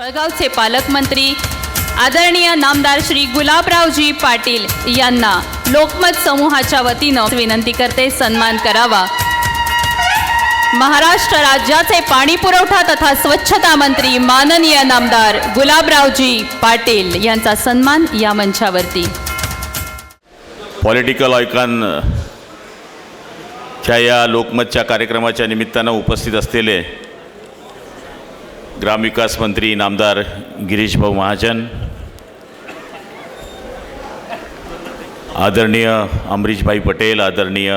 जळगावचे पालकमंत्री आदरणीय नामदार श्री गुलाबरावजी पाटील यांना लोकमत समूहाच्या वतीनं विनंती करते सन्मान करावा। महाराष्ट्र राज्याचे पाणी पुरवठा तथा स्वच्छता मंत्री माननीय नामदार गुलाबरावजी पाटील यांचा सन्मान या मंचावरती। पॉलिटिकल आयकॉन च्या या लोकमतच्या कार्यक्रमाच्या निमित्तानं उपस्थित असलेले ग्रामविकास मंत्री नामदार गिरीश भाऊ महाजन, आदरणीय अमरीशभाई पटेल, आदरणीय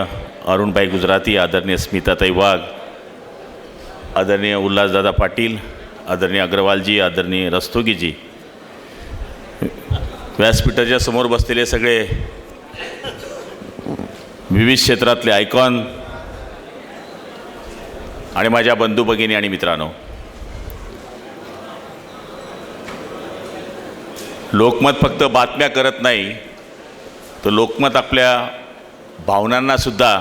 अरुणभाई गुजराती, आदरणीय स्मिताताई वाघ, आदरणीय उल्हासदादा पाटील, आदरणीय अग्रवालजी, आदरणीय रस्तोगीजी, व्यासपीठाच्या समोर बसलेले सगळे विविध क्षेत्रातले आयकॉन आणि माझ्या बंधू भगिनी आणि मित्रांनो, लोकमत फक्त बातम्या करत नाही तर लोकमत आपल्या भावनांना सुद्धा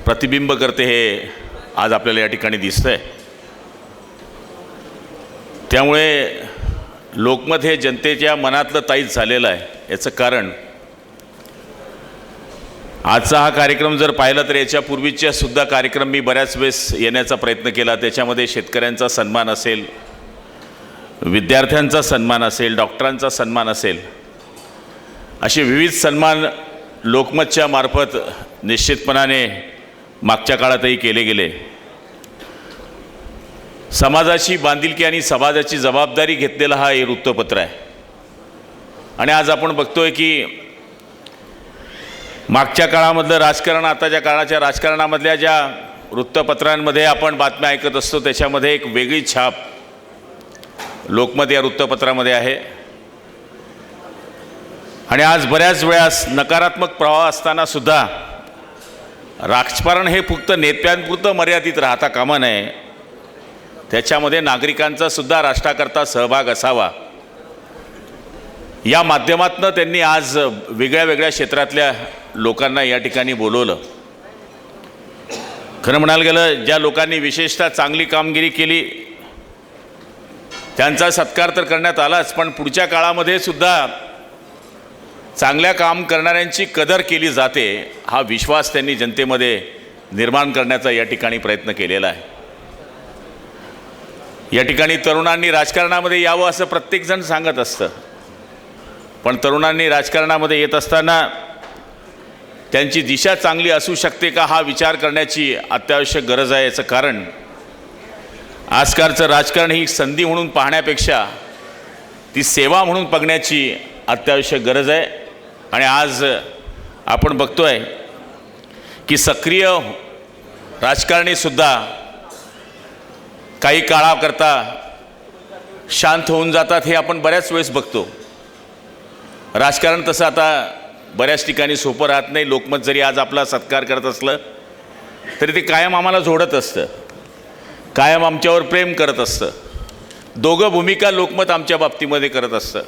प्रतिबिंब करते, हे आज आपल्याला या ठिकाणी दिसतंय। त्यामुळे लोकमत हे जनतेच्या मनातलं ताईत झालेलं आहे। याचं कारण आजचा हा कार्यक्रम जर पाहिला तर याच्यापूर्वीच्या सुद्धा कार्यक्रम मी बऱ्याच वेळेस येण्याचा प्रयत्न केला। त्याच्यामध्ये शेतकऱ्यांचा सन्मान असेल, विद्यार्थ्यांचा सन्मान असेल, डॉक्टरांचा सन्मान असेल, असे विविध सन्मान लोकमतच्या मार्फत निश्चितपणाने मागच्या काळातही केले गेले। समाजाची बांधिलकी आणि समाजाची जबाबदारी घेतलेला हा हे वृत्तपत्र आहे। आणि आज आपण बघतोय की मागच्या काळामधलं राजकारण, आताच्या काळाच्या राजकारणामधल्या ज्या वृत्तपत्रांमध्ये आपण बातम्या ऐकत असतो त्याच्यामध्ये एक वेगळी छाप लोकमत या वृत्तपत्रामध्ये आहे। आणि आज बऱ्याच वेळास नकारात्मक प्रवाह असताना सुद्धा राजकारण हे फक्त नेत्यांपुरतं मर्यादित राहता कामा नये, त्याच्यामध्ये नागरिकांचा सुद्धा राष्ट्राकरता सहभाग असावा। या माध्यमातून त्यांनी आज वेगळ्या वेगळ्या क्षेत्रातल्या लोकांना या ठिकाणी बोलवलं। खरं म्हणायला गेलं, ज्या लोकांनी विशेषतः चांगली कामगिरी केली त्यांचा सत्कार तर करण्यात आलाच, पण पुढच्या काळामध्ये सुद्धा चांगल्या काम करणाऱ्यांची कदर केली जाते, हा विश्वास त्यांनी जनतेमध्ये निर्माण करण्याचा या ठिकाणी प्रयत्न केलेला आहे। या ठिकाणी तरुणांनी राजकारणामध्ये यावं असं प्रत्येकजण सांगत असतं, पण तरुणांनी राजकारणामध्ये येत असताना त्यांची दिशा चांगली असू शकते का हा विचार करण्याची अत्यावश्यक गरज आहे। याचं कारण आजकालचं राजकारण ही संधी म्हणून पाहण्यापेक्षा ती सेवा म्हणून बघण्याची अत्यावश्यक गरज आहे। आणि आज आपण बघतोय की सक्रिय राजकारणीसुद्धा काही काळाकरता शांत होऊन जातात, हे आपण बऱ्याच वेळेस बघतो। राजकारण तसं आता बऱ्याच ठिकाणी सोपं राहत नाही। लोकमत जरी आज आपला सत्कार करत असलं तरी ते कायम आम्हाला जोडत असतं, कायम आमच्यावर प्रेम करत असतं। दोघं भूमिका लोकमत आमच्या बाबतीमध्ये करत असतं।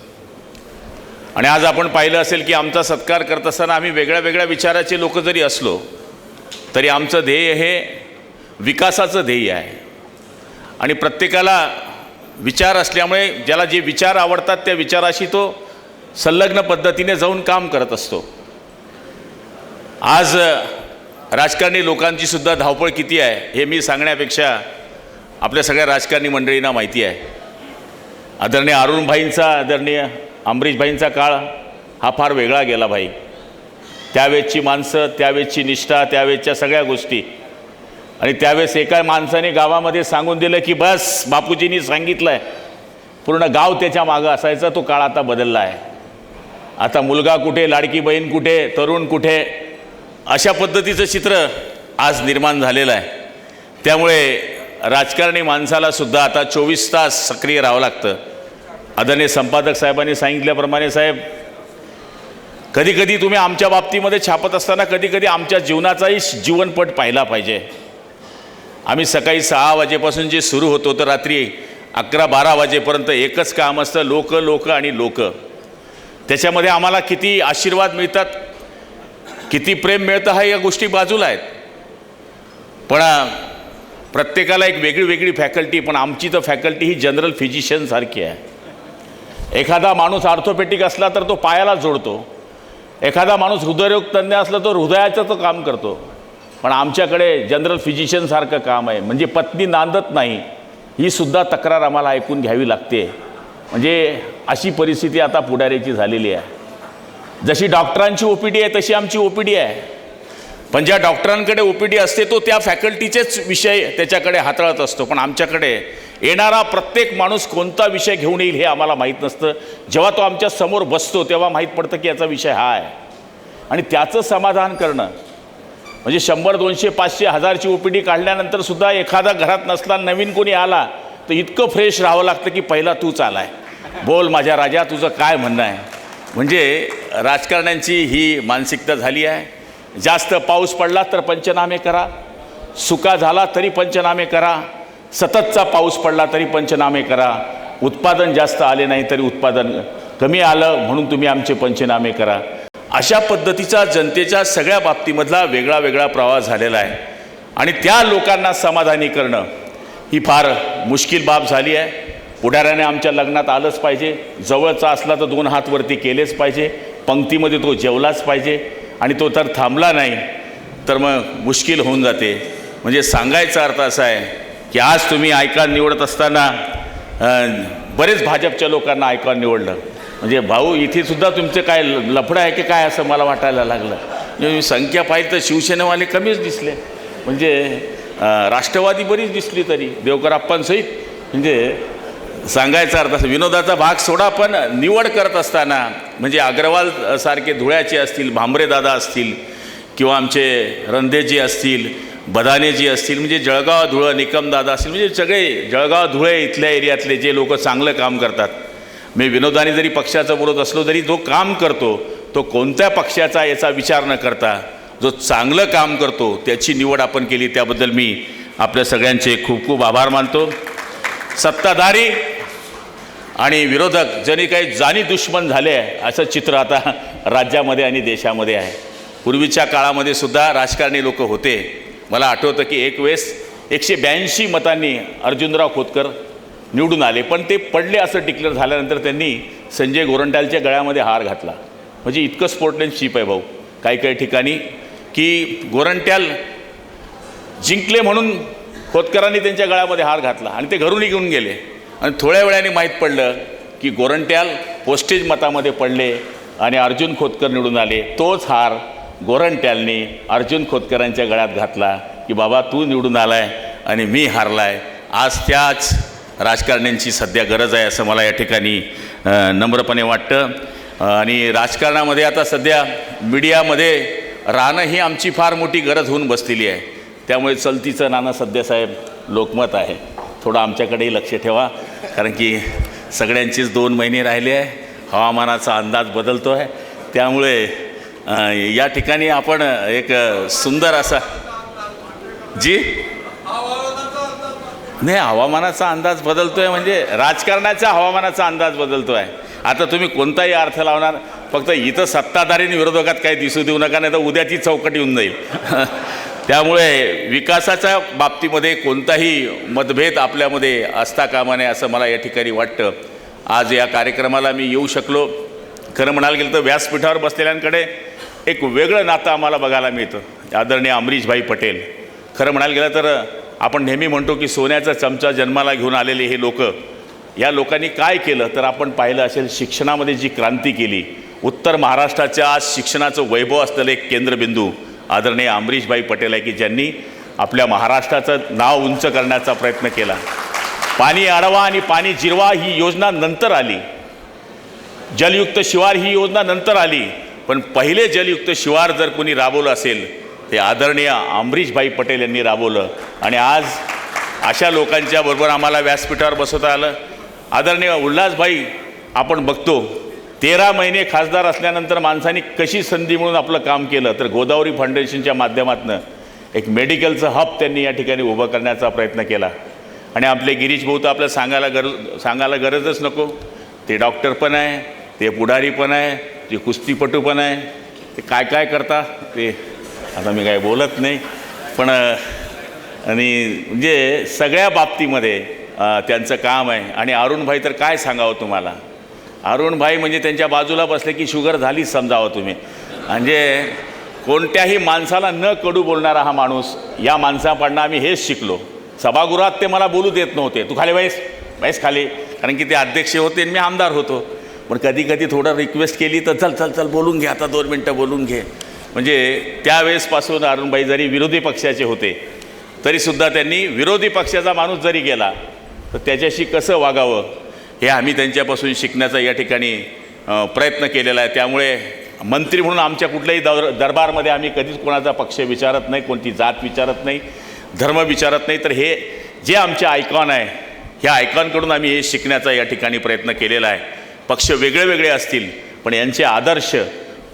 आणि आज आपण पाहिलं असेल की आमचा सत्कार करत असताना आम्ही वेगळ्या वेगळ्या विचाराचे लोक जरी असलो तरी आमचं ध्येय हे विकासाचं ध्येय आहे। आणि प्रत्येकाला विचार असल्यामुळे ज्याला जे विचार आवडतात त्या विचाराशी तो संलग्न पद्धतीने जाऊन काम करत असतो। आज राजकारणी लोकांची सुद्धा धावपळ किती आहे हे मी सांगण्यापेक्षा आपल्या सगळ्या राजकारणी मंडळींना माहिती आहे। आदरणीय अरुणभाईंचा, आदरणीय अमरीशभाईंचा काळ हा फार वेगळा गेला भाई। त्यावेळेची माणसं, त्यावेळेची निष्ठा, त्यावेळेच्या सगळ्या गोष्टी, आणि त्यावेळेस एका माणसाने गावामध्ये सांगून दिलं की बस बापूजींनी सांगितलं आहे, पूर्ण गाव त्याच्या मागं असायचं। तो काळ आता बदलला आहे। आता मुलगा कुठे, लाडकी बहीण कुठे, तरुण कुठे, अशा पद्धतीचं चित्र आज निर्माण झालेलं आहे। त्यामुळे राजकारणी माणसाला सुद्धा आता 24 तास सक्रिय राहावं लागतं। आदरणीय संपादक साहेबांनी सांगितल्याप्रमाणे, साहेब कधीकधी तुम्ही आमच्या बाबतीमध्ये छापत असताना कधीकधी आमच्या जीवनाचाही जीवनपट पाहिला पाहिजे। आम्ही सकाळी 6 वाजेपासून जे सुरू होतो तर रात्री 11-12 वाजेपर्यंत एकच काम असतं, लोक लोक आणि लोक। त्याच्यामध्ये आम्हाला किती आशीर्वाद मिळतात, किती प्रेम मिळतं हा या गोष्टी बाजूला आहेत, पण प्रत्येकाला एक वेगळी वेगळी फॅकल्टी, पण आमची तर फॅकल्टी ही जनरल फिजिशियनसारखी आहे. एखादा माणूस ऑर्थोपेटिक असला तर तो पायाला जोडतो, एखादा माणूस हृदयरोग तज्ञ असला तो हृदयाचं तो काम करतो, पण आमच्याकडे जनरल फिजिशियनसारखं काम आहे. म्हणजे पत्नी नांदत नाही ही सुद्धा तक्रार आम्हाला ऐकून घ्यावी लागते. म्हणजे अशी परिस्थिती आता पुढाऱ्याची झालेली आहे. जशी डॉक्टरांची OPD आहे तशी आमची OPD आहे, पण ज्या डॉक्टरांकडे OPD असते तो त्या फॅकल्टीचेच विषय त्याच्याकडे हाताळत असतो. पण आमच्याकडे येणारा प्रत्येक माणूस कोणता विषय घेऊन येईल हे आम्हाला माहीत नसतं. जेव्हा तो आमच्या समोर बसतो तेव्हा माहीत पडतं की याचा विषय हा आहे, आणि त्याचं समाधान करणं म्हणजे 100, 200, 500, 1000ची OPD काढल्यानंतर सुद्धा एखादा घरात नसला, नवीन कोणी आला तर इतकं फ्रेश राहावं लागतं की पहिला तूच आलाय, बोल माझ्या राजा तुझं काय म्हणणं आहे. म्हणजे राजकारण्यांची ही मानसिकता झाली आहे. जास्त पाऊस पडला तर पंचनामे करा, सुका झाला तरी पंचनामे करा, सततचा पाऊस पडला तरी पंचनामे करा, उत्पादन जास्त आले नाही तरी उत्पादन कमी आलं म्हणून तुम्ही आमचे पंचनामे करा. अशा पद्धतीचा जनतेच्या सगळ्या बाबतीमधला वेगळा वेगळा प्रवास झालेला आहे. आणि त्या लोकांना समाधानी करणं ही फार मुश्किल बाब झाली आहे. पुढाऱ्याने आमच्या लग्नात आलंच पाहिजे, जवळचा असला तर 2 हात वरती केलेच पाहिजे, पंक्तीमध्ये तो जेवलाच पाहिजे, आणि तो तर थांबला नाही तर मग मुश्किल होऊन जाते. म्हणजे सांगायचा अर्थ असा आहे की आज तुम्ही आयकॉन निवडत असताना बरेच भाजपच्या लोकांना आयकॉन निवडलं. म्हणजे भाऊ इथे सुद्धा तुमचं काय लफडं आहे की काय असं मला वाटायला लागलं. म्हणजे संख्या पाहिली तर शिवसेनेवाले कमीच दिसले, म्हणजे राष्ट्रवादी बरीच दिसली तरी देवकराप्पांसहित. म्हणजे सांगायचा अर्थ असं, विनोदाचा भाग सोडा, पण निवड करत असताना म्हणजे अग्रवाल सारखे धुळ्याचे असतील, भांबरेदादा असतील, किंवा आमचे रणदेजी असतील, बदानेजी असतील, म्हणजे जळगाव धुळं निकमदादा असतील, म्हणजे सगळे जळगाव धुळे इथल्या एरियातले जे लोक चांगलं काम करतात. मी विनोदाने जरी पक्षाचं बोलत असलो तरी जो काम करतो तो कोणत्या पक्षाचा याचा विचार न करता जो चांगलं काम करतो त्याची निवड आपण केली, त्याबद्दल मी आपल्या सगळ्यांचे खूप खूप आभार मानतो. सत्ताधारी आणि विरोधक जणी काही जाणी दुश्मन झाले आहे असं चित्र आता राज्यामध्ये आणि देशामध्ये आहे. पूर्वीच्या काळामध्ये सुद्धा राजकारणी लोक होते. मला आठवतं की एक वेळेस 182 मतांनी अर्जुनराव खोतकर निवडून आले, पण ते पडले असं डिक्लेअर झाल्यानंतर त्यांनी संजय गोरंट्यालच्या गळ्यामध्ये हार घातला. म्हणजे इतकं स्पोर्टमॅनशिप आहे भाऊ काही काही ठिकाणी, की गोरंट्याल जिंकले म्हणून खोतकरांनी त्यांच्या गळ्यामध्ये हार घातला आणि ते घरून घेऊन गेले. आणि थोड्या वेळाने माहीत पडलं की गोरंट्याल पोस्टेज मतामध्ये पडले आणि अर्जुन खोतकर निवडून आले. तोच हार गोरंट्यालने अर्जुन खोतकरांच्या गळ्यात घातला की बाबा तू निवडून आलाय आणि मी हारलाय. आज त्याच राजकारण्यांची सध्या गरज आहे असं मला या ठिकाणी नम्रपणे वाटतं. आणि राजकारणामध्ये आता सध्या मीडियामध्ये राहणं ही आमची फार मोठी गरज होऊन बसलेली आहे. त्यामुळे चलतीचं नाणं सध्या साहेब लोकमत आहे. थोडं आमच्याकडेही लक्ष ठेवा, कारण की सगळ्यांचीच 2 महिने राहिले आहे, हवामानाचा अंदाज बदलतो आहे. त्यामुळे या ठिकाणी आपण एक सुंदर असा जी नाही हवामानाचा अंदाज बदलतो आहे, म्हणजे राजकारणाचा हवामानाचा अंदाज बदलतो आहे. आता तुम्ही कोणताही अर्थ लावणार, फक्त इथं सत्ताधारी आणि विरोधकात काही दिसू देऊ नका, नाही तर उद्या ती चौकट येऊन जाईल. त्यामुळे विकासाच्या बाबतीमध्ये कोणताही मतभेद आपल्यामध्ये असता कामा नये असं मला या ठिकाणी वाटतं. आज या कार्यक्रमाला मी येऊ शकलो. खरं म्हणायला गेलं तर व्यासपीठावर बसलेल्यांकडे एक वेगळं नातं आम्हाला बघायला मिळतं. आदरणीय अमरीशभाई पटेल, खरं म्हणायला गेलं तर आपण नेहमी म्हणतो की सोन्याचा चमचा जन्माला घेऊन आलेले हे लोक, या लोकांनी काय केलं तर आपण पाहिलं असेल शिक्षणामध्ये जी क्रांती केली. उत्तर महाराष्ट्राच्या आज शिक्षणाचं वैभव असलेलं एक केंद्रबिंदू आदरणीय अमरीशभाई पटेल आहे, की ज्यांनी आपल्या महाराष्ट्राचं नाव उंच करण्याचा प्रयत्न केला. पाणी अडवा आणि पाणी जिरवा ही योजना नंतर आली, जलयुक्त शिवार ही योजना नंतर आली, पण पहिले जलयुक्त शिवार जर कोणी राबवलं असेल ते आदरणीय अमरीशभाई पटेल यांनी राबवलं. आणि आज अशा लोकांच्या बरोबर आम्हाला व्यासपीठावर बसवता आलं. आदरणीय उल्हासभाई, आपण बघतो 13 महिने खासदार असल्यानंतर माणसांनी कशी संधी म्हणून आपलं काम केलं, तर गोदावरी फाउंडेशनच्या माध्यमातून एक मेडिकलचं हब त्यांनी या ठिकाणी उभं करण्याचा प्रयत्न केला. आणि आपले गिरीश भाऊ तर आपल्याला सांगायला गरजच नको, ते डॉक्टर पण आहे, ते पुढारी पण आहे, ते कुस्तीपटू पण आहे, ते काय काय करता ते आता मी काय बोलत नाही. पण आणि म्हणजे सगळ्या बाबतीमध्ये त्यांचं काम आहे. आणि अरुणभाई तर काय सांगावं तुम्हाला, अरुणभाई म्हणजे त्यांच्या बाजूला बसले की शुगर झालीच समजावं तुम्ही. म्हणजे कोणत्याही माणसाला न कडू बोलणारा हा माणूस, या माणसाकडनं आम्ही हेच शिकलो. सभागृहात ते मला बोलू देत नव्हते, तू खाली बैस खाली, कारण की ते अध्यक्ष होते आणि मी आमदार होतो. पण कधी कधी थोडं रिक्वेस्ट केली तर चल चल चल बोलून घे, आता 2 मिनटं बोलून घे. म्हणजे त्यावेळेसपासून अरुणभाई जरी विरोधी पक्षाचे होते तरीसुद्धा त्यांनी विरोधी पक्षाचा माणूस जरी गेला तर त्याच्याशी कसं वागावं हे आम्ही त्यांच्यापासून शिकण्याचा या ठिकाणी प्रयत्न केलेला आहे. त्यामुळे मंत्री म्हणून आमच्या कुठल्याही दरबारमध्ये आम्ही कधीच कोणाचा पक्ष विचारत नाही, कोणती जात विचारत नाही, धर्म विचारत नाही. तर हे जे आमचे आयकॉन आहे, ह्या आयकॉनकडून आम्ही हे शिकण्याचा या ठिकाणी प्रयत्न केलेला आहे. पक्ष वेगळे वेगळे असतील पण यांचे आदर्श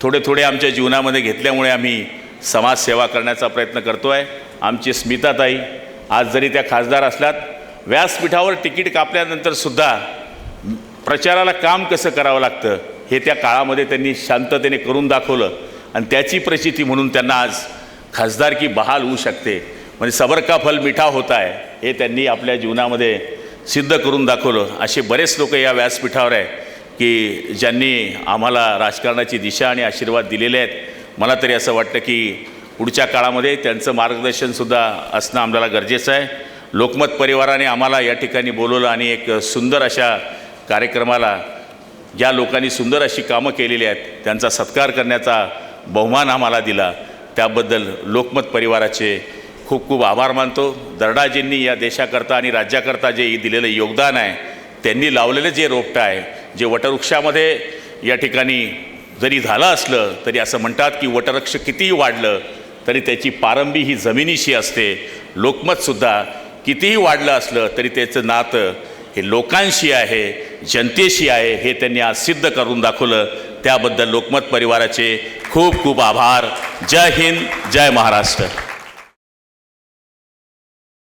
थोडे थोडे आमच्या जीवनामध्ये घेतल्यामुळे आम्ही समाजसेवा करण्याचा प्रयत्न करतो आहे. आमची स्मिताताई आज जरी त्या खासदार असल्यात, व्यासपीठावर तिकीट कापल्यानंतरसुद्धा प्रचाराला काम कसं करावं लागतं हे त्या काळामध्ये त्यांनी शांततेने करून दाखवलं. आणि त्याची प्रचिती म्हणून त्यांना आज खासदारकी बहाल होऊ शकते. म्हणजे सबर का फल मिठा होता आहे हे त्यांनी आपल्या जीवनामध्ये सिद्ध करून दाखवलं. असे बरेच लोक या व्यासपीठावर आहे की ज्यांनी आम्हाला राजकारणाची दिशा आणि आशीर्वाद दिलेले आहेत. मला तरी असं वाटतं की पुढच्या काळामध्ये त्यांचं मार्गदर्शनसुद्धा असणं आम्हाला गरजेचं आहे. लोकमत परिवाराने आम्हाला या ठिकाणी बोलवलं आणि एक सुंदर अशा कार्यक्रमाला ज्या लोकांनी सुंदर अशी कामं केलेली आहेत त्यांचा सत्कार करण्याचा बहुमान आम्हाला दिला. त्याबद्दल लोकमत परिवाराचे खूप खूप आभार मानतो. दर्डाजींनी या देशाकरता आणि राज्याकरता जे दिलेलं योगदान आहे, त्यांनी लावलेलं जे रोपटं आहे, जे वटवृक्षामध्ये या ठिकाणी जरी झालं असलं तरी असं म्हणतात की वटवृक्ष कितीही वाढलं तरी त्याची पारंबी ही जमिनीशी असते. लोकमतसुद्धा कितीही वाढलं असलं तरी त्याचं नातं हे लोकांशी आहे, जनतेशी आहे, हे त्यांनी आज सिद्ध करून दाखवलं. त्याबद्दल लोकमत परिवाराचे खूप खूप आभार. जय हिंद, जय महाराष्ट्र.